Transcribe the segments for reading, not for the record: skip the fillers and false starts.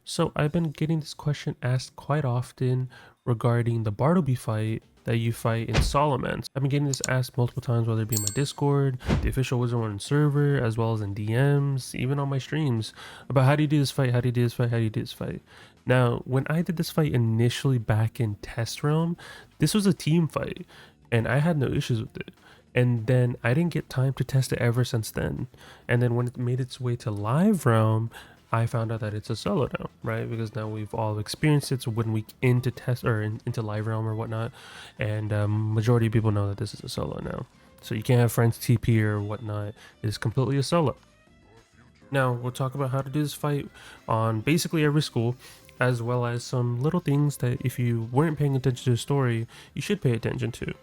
So I've been getting this question asked quite often regarding the Bartleby fight that you fight in Solomons. I've been getting this asked multiple times, whether it be in my Discord, the official Wizard101 server, as well as in DMs, even on my streams, about how do you do this fight, how do you do this fight, how do you do this fight. Now, when I did this fight initially back in Test Realm, this was a team fight, and I had no issues with it. And then I didn't get time to test it ever since then. And then when it made its way to live realm, I found out that it's a solo now, right? Because now we've all experienced it. So when we into test or into live realm or whatnot, and majority of people know that this is a solo now. So you can't have friends TP or whatnot. It is completely a solo. Now we'll talk about how to do this fight on basically every school, as well as some little things that if you weren't paying attention to the story, you should pay attention to.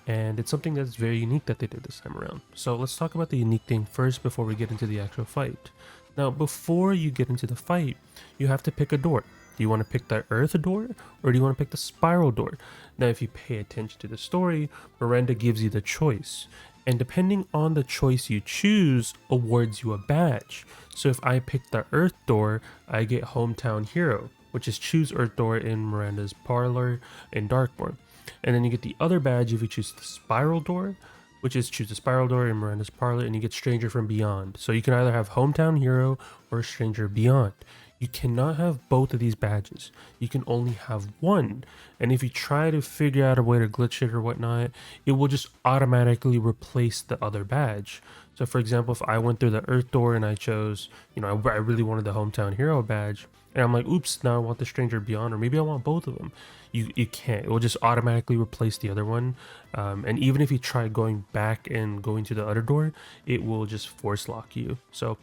And it's something that's very unique that they did this time around. So let's talk about the unique thing first before we get into the actual fight. Now, before you get into the fight, you have to pick a door. Do you want to pick the earth door or do you want to pick the spiral door? Now, if you pay attention to the story, Miranda gives you the choice. And depending on the choice you choose, awards you a badge. So if I pick the earth door, I get hometown hero, which is choose earth door in Miranda's parlor in Darkborn. And then you get the other badge if you choose the spiral door, which is choose the spiral door in Miranda's parlor, and you get stranger from beyond. So you can either have hometown hero or stranger beyond. You cannot have both of these badges. You can only have one. And if you try to figure out a way to glitch it or whatnot, it will just automatically replace the other badge. So for example, if I went through the earth door and I chose, I really wanted the hometown hero badge, and I'm like, oops, now I want the stranger beyond, or maybe I want both of them. You can't. It will just automatically replace the other one. And even if you try going back and going to the other door, it will just force lock you. So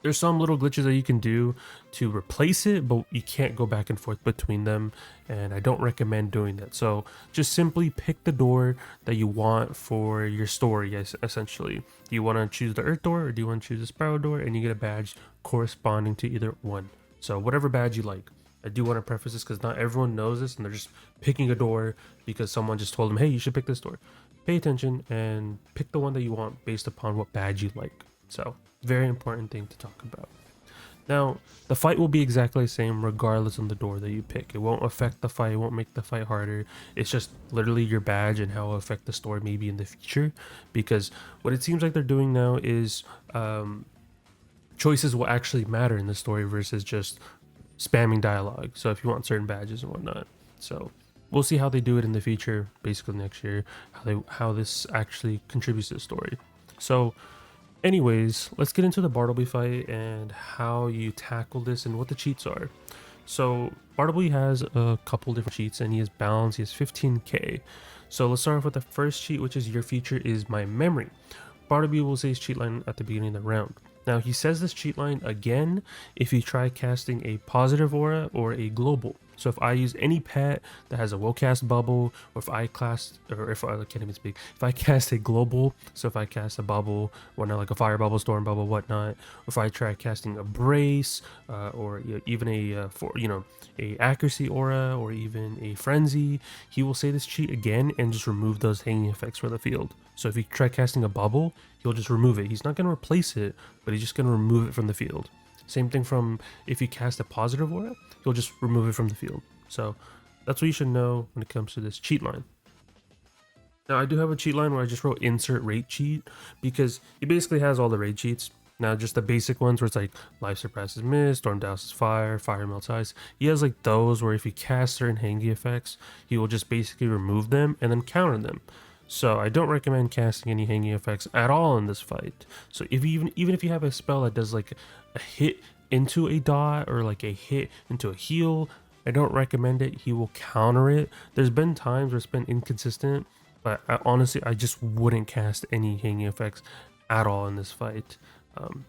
there's some little glitches that you can do to replace it, but you can't go back and forth between them, and I don't recommend doing that. So just simply pick the door that you want for your story, essentially. Do you want to choose the earth door or do you want to choose the spiral door? And you get a badge corresponding to either one. So whatever badge you like. I do want to preface this because not everyone knows this and they're just picking a door because someone just told them, hey, you should pick this door. Pay attention and pick the one that you want based upon what badge you like. So very important thing to talk about. Now, the fight will be exactly the same regardless of the door that you pick. It won't affect the fight, it won't make the fight harder. It's just literally your badge and how it will affect the story maybe in the future. Because what it seems like they're doing now is choices will actually matter in the story versus just spamming dialogue. So if you want certain badges and whatnot. So we'll see how they do it in the future, basically next year, how this actually contributes to the story. So anyways, let's get into the Bartleby fight and how you tackle this and what the cheats are. So Bartleby has a couple different cheats and he has balance, he has 15k. So let's start off with the first cheat, which is your feature is my memory. Bartleby will say his cheat line at the beginning of the round. Now he says this cheat line again if you try casting a positive aura or a global. So if I use any pet that has a will cast bubble, or if I cast, or if I can't even speak, if I cast a global, so if I cast a bubble, whatnot, like a fire bubble, storm bubble, whatnot, or if I try casting a brace, or even a a accuracy aura, or even a frenzy, he will say this cheat again and just remove those hanging effects for the field. So if you try casting a bubble, he'll just remove it. He's not going to replace it, but he's just going to remove it from the field. Same thing from if you cast a positive aura, he'll just remove it from the field. So that's what you should know when it comes to this cheat line. Now I do have a cheat line where I just wrote insert rate cheat because he basically has all the rate cheats. Now just the basic ones where it's like life surpasses mist, storm douses fire, fire melts ice. He has like those where if you cast certain hanging effects, he will just basically remove them and then counter them. So I don't recommend casting any hanging effects at all in this fight. So if you even if you have a spell that does like a hit into a dot or like a hit into a heal, I don't recommend it. He will counter it. There's been times where it's been inconsistent, but honestly I just wouldn't cast any hanging effects at all in this fight.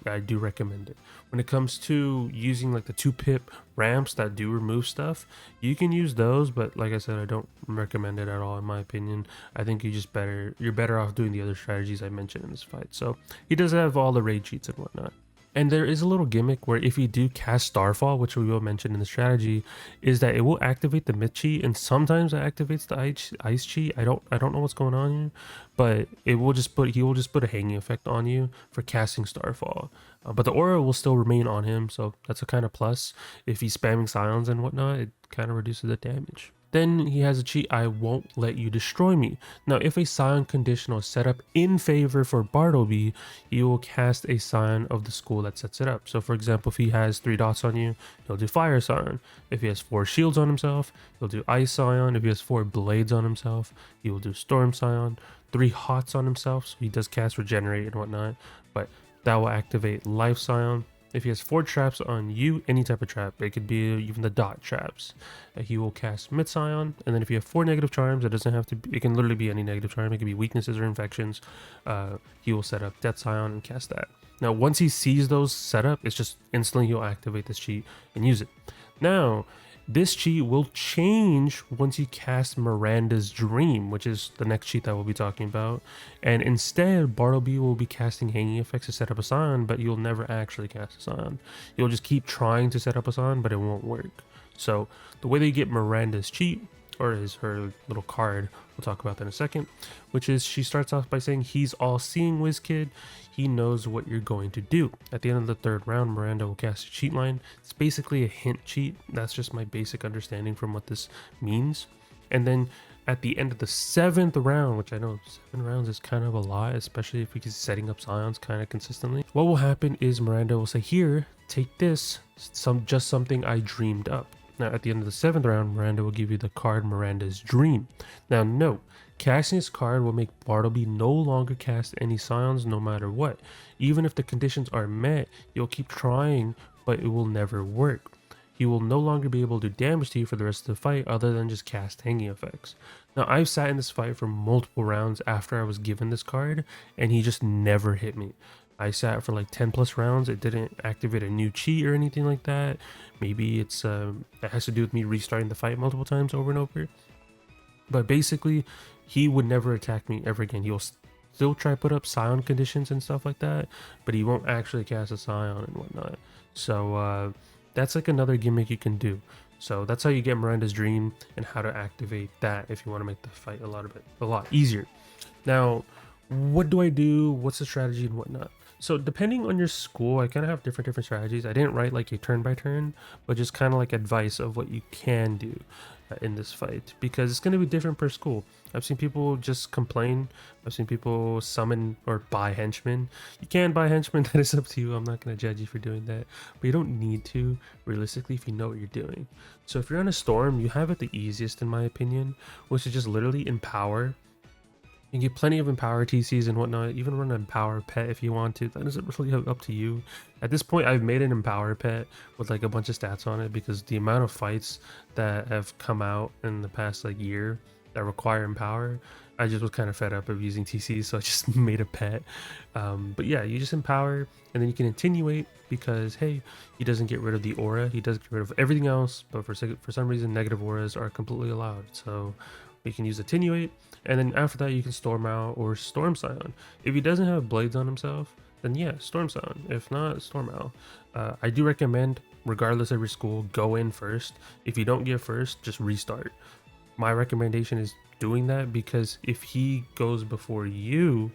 I do recommend it. When it comes to using like the 2-pip ramps that do remove stuff, you can use those, but like I said, I don't recommend it at all in my opinion. I think you're better off doing the other strategies I mentioned in this fight. So he does have all the raid cheats and whatnot. And there is a little gimmick where if you do cast Starfall, which we will mention in the strategy, is that it will activate the myth cheat, and sometimes it activates the ice cheat. I don't know what's going on here, but he will just put a hanging effect on you for casting Starfall. But the aura will still remain on him, so that's a kind of plus. If he's spamming Scions and whatnot, it kind of reduces the damage. Then he has a cheat, I won't let you destroy me. Now, if a Scion conditional is set up in favor for Bartleby, he will cast a Scion of the school that sets it up. So for example, if he has 3 dots on you, he'll do Fire Scion. If he has 4 shields on himself, he'll do Ice Scion. If he has 4 blades on himself, he will do Storm Scion. 3 hots on himself, so he does cast Regenerate and whatnot, but that will activate Life Scion. If he has 4 traps on you, any type of trap, it could be even the dot traps, he will cast Myth Scion. And then if you have 4 negative charms, it doesn't have to be, it can literally be any negative charm, it could be weaknesses or infections, he will set up Death Scion and cast that. Now once he sees those set up, it's just instantly he'll activate this cheat and use it. Now this cheat will change once you cast Miranda's Dream, which is the next cheat that we'll be talking about. And instead, Bartleby will be casting hanging effects to set up a Scion, but you'll never actually cast a Scion. You'll just keep trying to set up a Scion, but it won't work. So the way that you get Miranda's cheat, or is her little card, we'll talk about that in a second, which is she starts off by saying he's all-seeing WizKid. He knows what you're going to do. At the end of the 3rd round, Miranda will cast a cheat line. It's basically a hint cheat. That's just my basic understanding from what this means. And then at the end of the 7th round, which I know 7 rounds is kind of a lot, especially if he's setting up Scions kind of consistently, what will happen is Miranda will say, here, take this, just something I dreamed up. Now, at the end of the 7th round, Miranda will give you the card Miranda's Dream. Now, note, casting this card will make Bartleby no longer cast any Scions no matter what. Even if the conditions are met, you'll keep trying, but it will never work. He will no longer be able to do damage to you for the rest of the fight other than just cast hanging effects. Now, I've sat in this fight for multiple rounds after I was given this card, and he just never hit me. I sat for like 10 plus rounds. It didn't activate a new cheat or anything like that. Maybe it's that has to do with me restarting the fight multiple times over and over. But basically, he would never attack me ever again. He'll still try to put up Scion conditions and stuff like that, but he won't actually cast a Scion and whatnot. So that's like another gimmick you can do. So that's how you get Miranda's Dream and how to activate that if you want to make the fight a lot easier. Now, what do I do? What's the strategy and whatnot? So depending on your school, I kind of have different strategies. I didn't write like a turn by turn, but just kind of like advice of what you can do in this fight, because it's going to be different per school. I've seen people just complain. I've seen people summon or buy henchmen. You can buy henchmen, that is up to you. I'm not going to judge you for doing that, but you don't need to realistically if you know what you're doing. So if you're on a storm, you have it the easiest in my opinion, which is just literally empower. You can get plenty of Empower TCs and whatnot, even run an Empower pet if you want to. That is really up to you. At this point, I've made an Empower pet with like a bunch of stats on it because the amount of fights that have come out in the past like year that require Empower, I just was kind of fed up of using TCs, so I just made a pet. But yeah, you just Empower and then you can Attenuate because, hey, he doesn't get rid of the aura. He does get rid of everything else, but for some reason, negative auras are completely allowed. So you can use Attenuate, and then after that you can Storm out or Storm Scion. If he doesn't have blades on himself, then yeah, Storm Scion. If not, Storm out. I do recommend, regardless of your school, go in first. If you don't get first, just restart. My recommendation is doing that because if he goes before you,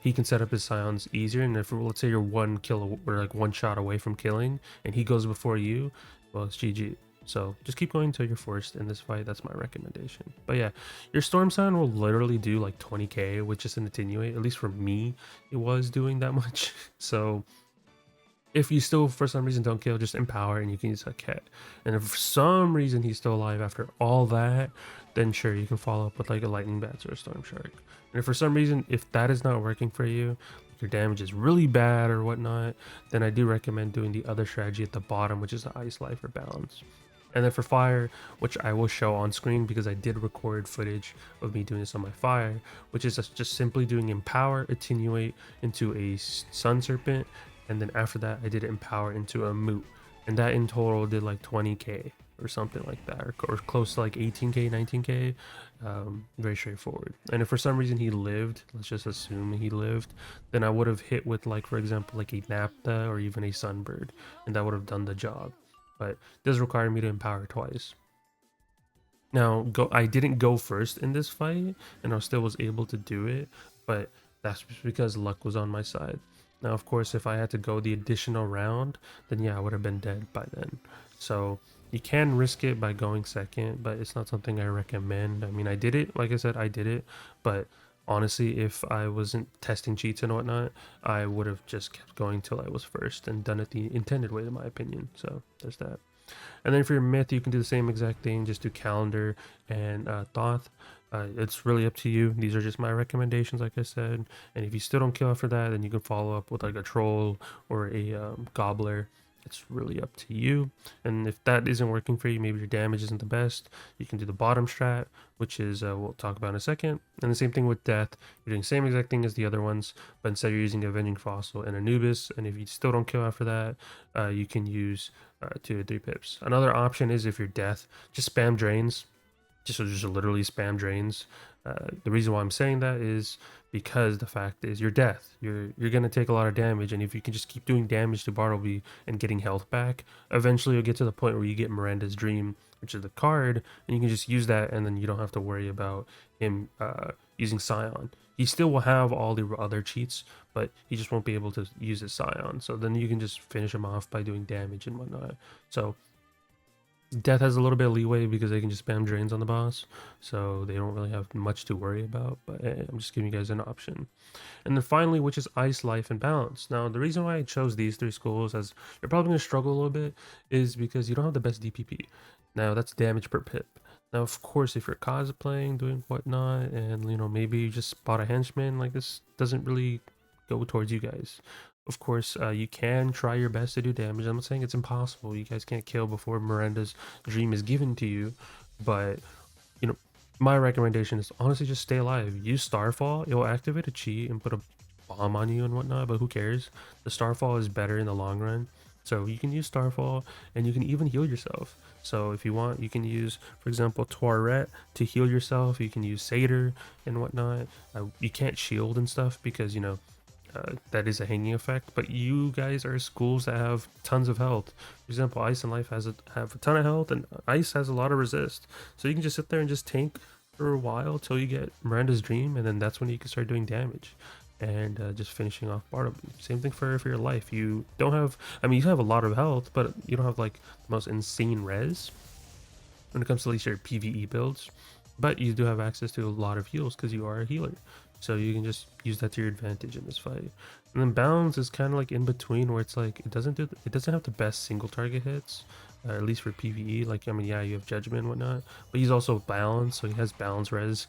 he can set up his Scions easier. And if, let's say, you're 1 kill or like 1 shot away from killing, and he goes before you, well, it's GG. So just keep going until you're forced in this fight. That's my recommendation. But yeah, your Storm Scion will literally do like 20k with just an Attenuate. At least for me, it was doing that much. So if you still for some reason don't kill, just Empower and you can use a Cat. And if for some reason he's still alive after all that, then sure, you can follow up with like a Lightning Bats or a Storm Shark. And if for some reason, if that is not working for you, your damage is really bad or whatnot, then I do recommend doing the other strategy at the bottom, which is the Ice Life or Balance. And then for fire, which I will show on screen because I did record footage of me doing this on my fire, which is just simply doing Empower, Attenuate into a Sun Serpent, and then after that I did Empower into a Moot, and that in total did like 20k. or something like that, or close to like 18k, 19k. Very straightforward. And if for some reason he lived, let's just assume he lived, then I would have hit with, like, for example, like a Napta or even a Sunbird, and that would have done the job. But it does require me to empower twice. Now, I didn't go first in this fight, and I still was able to do it, but that's just because luck was on my side. Now, of course, if I had to go the additional round, then yeah, I would have been dead by then. So you can risk it by going second, but it's not something I recommend. I mean, I did it, like I said, I did it, but honestly, if I wasn't testing cheats and whatnot, I would have just kept going till I was first and done it the intended way, in my opinion. So there's that. And then for your myth, you can do the same exact thing, just do calendar and Thoth. It's really up to you. These are just my recommendations, like I said. And if you still don't kill after that, then you can follow up with like a troll or a gobbler. It's really up to you. And if that isn't working for you, maybe your damage isn't the best, you can do the bottom strat, which is we'll talk about in a second. And the same thing with death. You're doing the same exact thing as the other ones, but instead you're using Avenging Fossil and Anubis. And if you still don't kill after that, you can use 2 to 3 pips. Another option is if you're death, just spam drains. Just literally spam drains. The reason why I'm saying that is because the fact is you're death. You're gonna take a lot of damage, and if you can just keep doing damage to Bartleby and getting health back, eventually you'll get to the point where you get Miranda's Dream, which is the card, and you can just use that, and then you don't have to worry about him using Scion. He still will have all the other cheats, but he just won't be able to use his Scion. So then you can just finish him off by doing damage and whatnot. So Death has a little bit of leeway because they can just spam drains on the boss, so they don't really have much to worry about, but I'm just giving you guys an option. And then finally, which is Ice, Life, and Balance. Now, the reason why I chose these 3 schools, as you're probably going to struggle a little bit, is because you don't have the best DPP. Now, that's damage per pip. Now, of course, if you're cosplaying, doing whatnot, and, you know, maybe you just spot a henchman, like, this doesn't really go towards you guys. Of course, you can try your best to do damage. I'm not saying it's impossible. You guys can't kill before Miranda's Dream is given to you, but, you know, my recommendation is honestly just stay alive. Use Starfall. It will activate a cheat and put a bomb on you and whatnot, but who cares? The Starfall is better in the long run. So you can use Starfall, and you can even heal yourself. So if you want, you can use, for example, Toiret to heal yourself. You can use Satyr and whatnot. You can't shield and stuff because, you know, that is a hanging effect, but you guys are schools that have tons of health. For example, Ice and Life have a ton of health, and Ice has a lot of resist. So you can just sit there and just tank for a while till you get Miranda's Dream, and then that's when you can start doing damage and just finishing off Bartleby. Same thing for your Life. You don't have, I mean, you have a lot of health, but you don't have like the most insane res when it comes to at least your PvE builds, but you do have access to a lot of heals because you are a healer. So you can just use that to your advantage in this fight. And then Balance is kind of like in between, where it's like it doesn't have the best single target hits, at least for PvE. Like, I mean, yeah, you have Judgment and whatnot, but he's also balanced, so he has balance res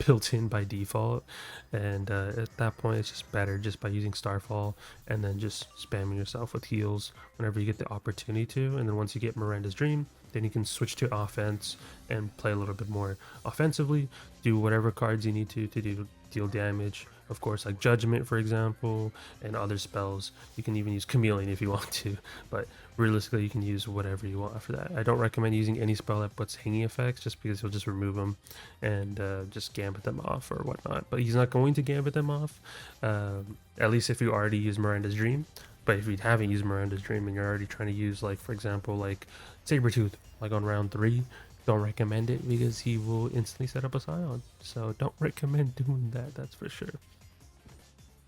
built in by default. And at that point, it's just better just by using Starfall and then just spamming yourself with heals whenever you get the opportunity to. And then once you get Miranda's Dream, then you can switch to offense and play a little bit more offensively, do whatever cards you need to deal damage. Of course, like Judgment, for example, and other spells. You can even use Chameleon if you want to, but realistically, you can use whatever you want after that. I don't recommend using any spell that puts hanging effects, just because he'll just remove them and just gambit them off or whatnot. But he's not going to gambit them off, at least if you already use Miranda's Dream. But if you haven't used Miranda's Dream and you're already trying to use, like, for example, like Sabretooth, like on round 3, don't recommend it because he will instantly set up a Scion. So don't recommend doing that, that's for sure.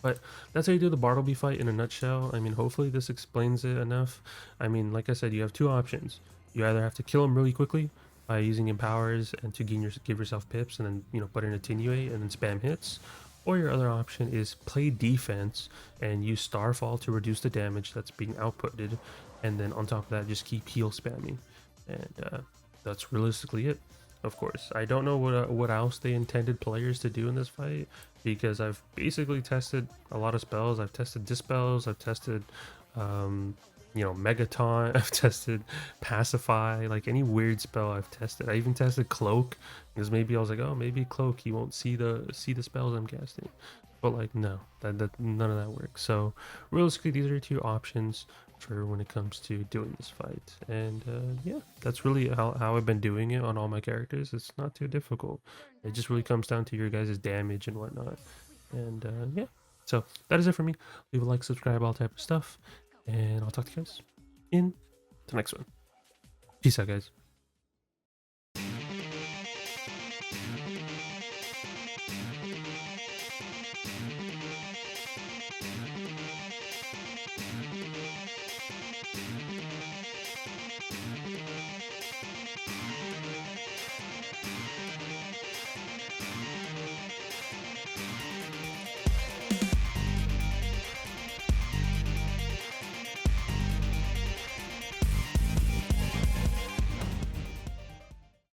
But that's how you do the Bartleby fight in a nutshell. I mean, hopefully this explains it enough. I mean, like I said, you have 2 options. You either have to kill him really quickly by using Empowers and to give yourself pips and then, you know, put in Attenuate and then spam hits. Or your other option is play defense and use Starfall to reduce the damage that's being outputted. And then on top of that, just keep heal spamming. And that's realistically it. Of course, I don't know what else they intended players to do in this fight, because I've basically tested a lot of spells. I've tested Dispels, I've tested you know, Megaton, I've tested Pacify, like any weird spell I've tested. I even tested Cloak, because maybe I was like, oh, maybe Cloak, he won't see the spells I'm casting. But like no, that none of that works. So realistically, these are your two options for when it comes to doing this fight. And yeah, that's really how I've been doing it on all my characters. It's not too difficult. It just really comes down to your guys' damage and whatnot. And yeah, so that is it for me. Leave a like, subscribe, all type of stuff, and I'll talk to you guys in the next one. Peace out, guys.